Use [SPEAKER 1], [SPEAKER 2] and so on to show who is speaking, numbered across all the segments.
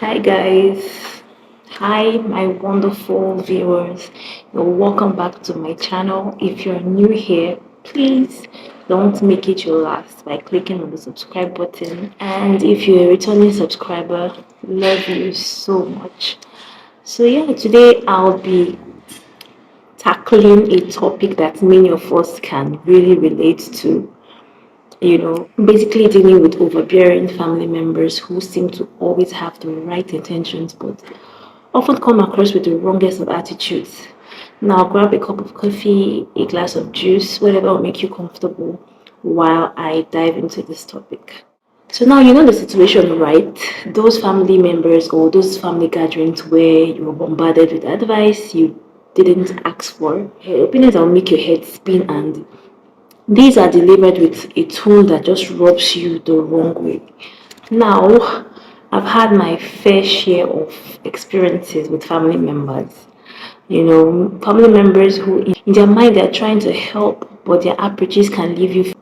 [SPEAKER 1] Hi guys, hi my wonderful viewers. Welcome back to my channel. If you're new here, please don't make it your last by clicking on the subscribe button. And if you're a returning subscriber, love you so much. So yeah, today I'll be tackling a topic that many of us can really relate to. Basically dealing with overbearing family members who seem to always have the right intentions but often come across with the wrongest of attitudes. Now, grab a cup of coffee, a glass of juice, whatever will make you comfortable while I dive into this topic. So now you know the situation, right? Those family members or those family gatherings where you were bombarded with advice you didn't ask for. Opinions that will make your head spin, and these are delivered with a tone that just rubs you the wrong way. Now, I've had my fair share of experiences with family members. Family members who in their mind they're trying to help, but their approaches can leave you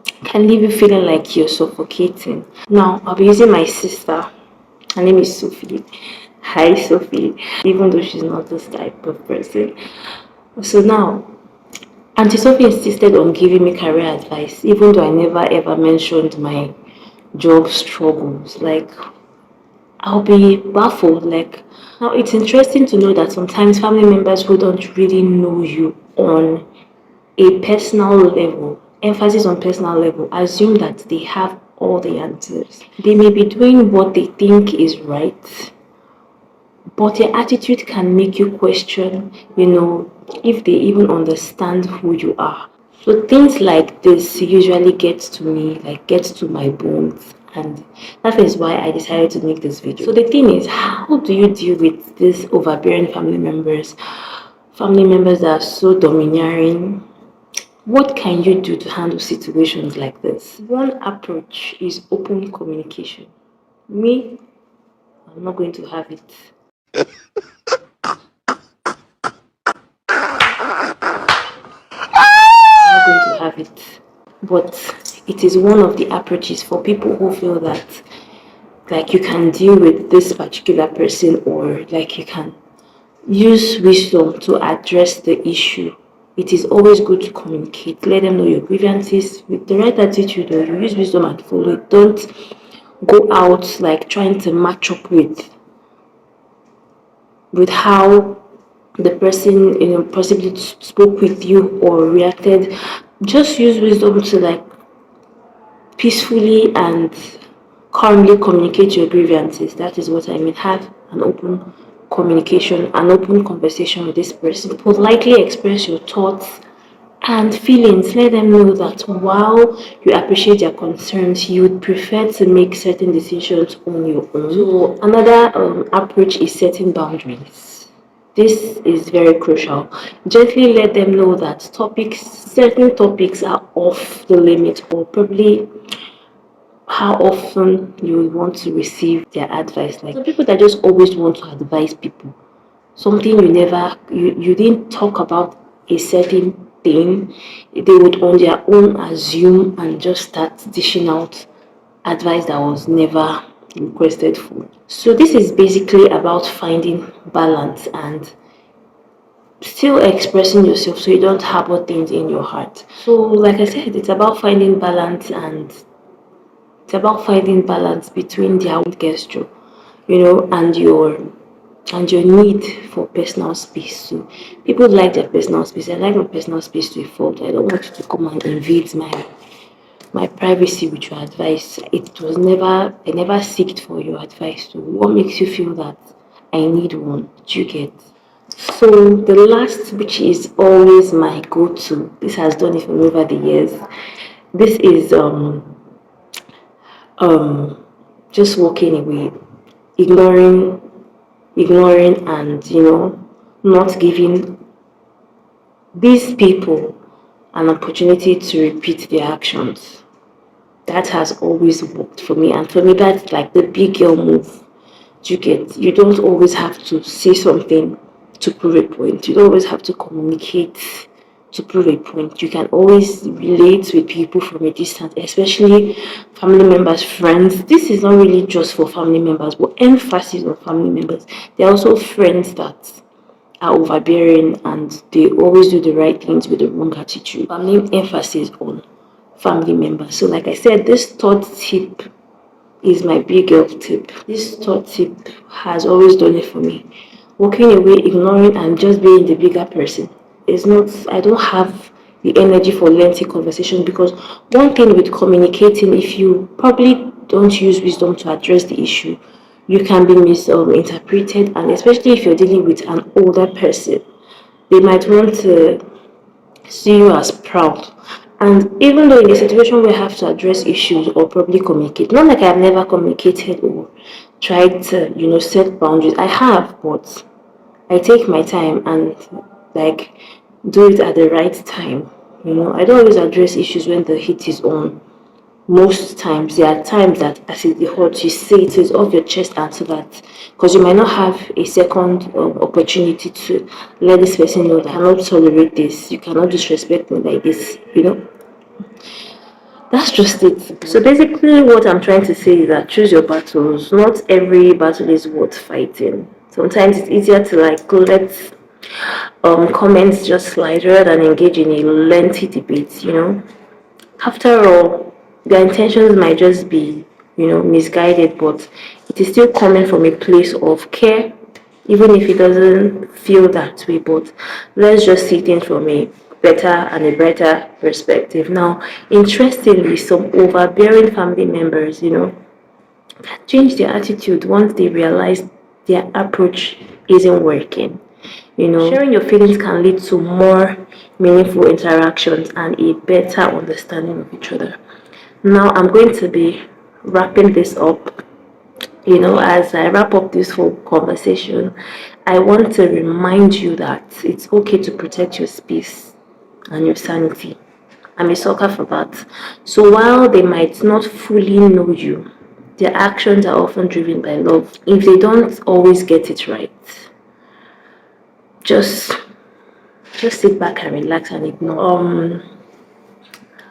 [SPEAKER 1] feeling like you're suffocating. Now, I'll be using my sister. Her name is Sophie. Hi, Sophie. Even though she's not this type of person. So now, Auntie Sophie insisted on giving me career advice, even though I never ever mentioned my job struggles. Like, I'll be baffled. Like, now it's interesting to know that sometimes family members who don't really know you on a personal level, emphasis on personal level, assume that they have all the answers. They may be doing what they think is right, but their attitude can make you question, if they even understand who you are. So things like this usually gets to me, like gets to my bones, and that is why I decided to make this video. So the thing is, how do you deal with these overbearing family members that are so domineering? What can you do to handle situations like this? One approach is open communication. Me, I'm not going to have it. I'm not going to have it. But it is one of the approaches for people who feel that like you can deal with this particular person, or like you can use wisdom to address the issue. It is always good to communicate. Let them know your grievances with the right attitude, or you use wisdom and follow it. Don't go out like trying to match up with how the person possibly spoke with you or reacted. Just use wisdom to like peacefully and calmly communicate your grievances. That is what I mean. Have an open communication, an open conversation with this person. Politely express your thoughts and feelings. Let them know that while you appreciate their concerns, you would prefer to make certain decisions on your own. So another approach is setting boundaries. This is very crucial. Gently let them know that certain topics are off the limit, or probably how often you want to receive their advice. Like some people that just always want to advise people. Something you didn't talk about a certain thing, they would on their own assume and just start dishing out advice that was never requested for. So this is basically about finding balance and still expressing yourself so you don't harbor things in your heart. So like I said, it's about finding balance, and it's about finding balance between their gesture, and your need for personal space. So people like their personal space. I like my personal space to a fault. I don't want you to come and invade my privacy with your advice. I never seeked for your advice. So what makes you feel that I need one? Do you get? So the last, which is always my go-to, this has done it for me over the years. This is just walking away, ignoring and not giving these people an opportunity to repeat their actions. That has always worked for me, and for me that's like the big girl move. You don't always have to say something to prove a point. You don't always have to communicate to prove a point. You can always relate with people from a distance, especially family members, friends. This is not really just for family members, but emphasis on family members. There are also friends that are overbearing and they always do the right things with the wrong attitude. I'm laying emphasis on family members. So like I said, this third tip is my big girl tip. This third tip has always done it for me. Walking away, ignoring, and just being the bigger person. It's not, I don't have the energy for lengthy conversation, because one thing with communicating, if you probably don't use wisdom to address the issue, you can be misinterpreted, and especially if you're dealing with an older person, they might want to see you as proud. And even though in a situation where I have to address issues or probably communicate, not like I've never communicated or tried to, set boundaries. I have, but I take my time and like do it at the right time. I don't always address issues when the heat is on. Most times there are times that as it hurts, you say it is off your chest, and so that, because you might not have a second opportunity to let this person know that I cannot tolerate this, you cannot disrespect me like this. That's just it. So basically what I'm trying to say is that choose your battles. Not every battle is worth fighting. Sometimes it's easier to like let comments just slide rather than engage in a lengthy debate. After all, their intentions might just be, misguided, but it is still coming from a place of care, even if it doesn't feel that way. But let's just see things from a better and a brighter perspective. Now, interestingly, some overbearing family members, change their attitude once they realize their approach isn't working. Sharing your feelings can lead to more meaningful interactions and a better understanding of each other. Now, I'm going to be wrapping this up. As I wrap up this whole conversation, I want to remind you that it's okay to protect your space and your sanity. I'm a sucker for that. So while they might not fully know you, their actions are often driven by love. If they don't always get it right, just sit back and relax and ignore.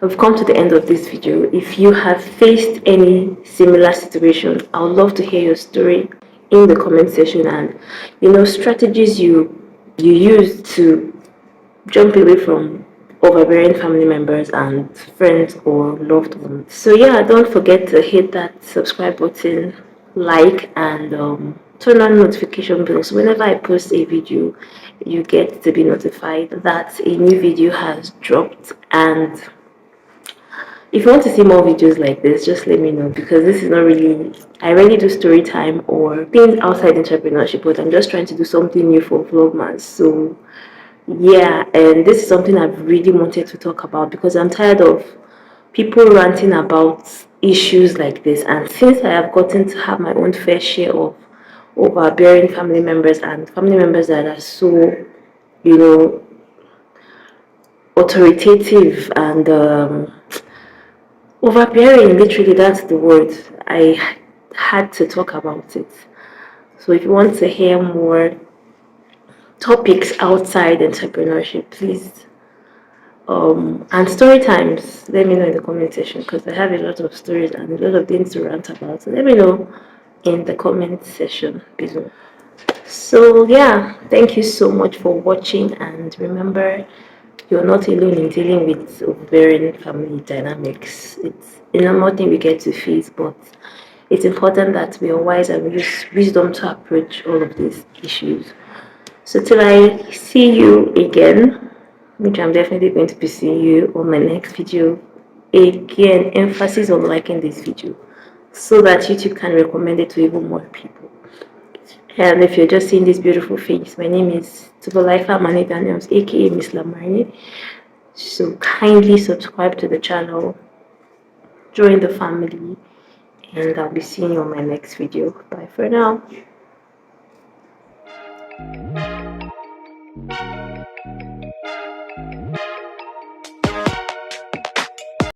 [SPEAKER 1] We've come to the end of this video. If you have faced any similar situation, I would love to hear your story in the comment section, and strategies you use to jump away from overbearing family members and friends or loved ones. So yeah, don't forget to hit that subscribe button, like, and turn on notification bells. Whenever I post a video, you get to be notified that a new video has dropped. And if you want to see more videos like this, just let me know, because this is not really, I rarely do story time or things outside entrepreneurship, but I'm just trying to do something new for Vlogmas. So yeah, and this is something I've really wanted to talk about, because I'm tired of people ranting about issues like this. And since I have gotten to have my own fair share of overbearing family members and family members that are so, authoritative and overbearing, literally, that's the word. I had to talk about it. So if you want to hear more topics outside entrepreneurship, please, and story times, let me know in the comment section, because I have a lot of stories and a lot of things to rant about. So let me know in the comment section below. So yeah, thank you so much for watching, and remember, you're not alone in dealing with overbearing family dynamics. It's a normal thing we get to face, but it's important that we are wise and we use wisdom to approach all of these issues. So till I see you again, which I'm definitely going to be seeing you on my next video, again, emphasis on liking this video so that YouTube can recommend it to even more people. And if you're just seeing this beautiful face, my name is Tubolaifa Mani Daniels, aka Miss Lamarni. So kindly subscribe to the channel, join the family, and I'll be seeing you on my next video. Bye for now.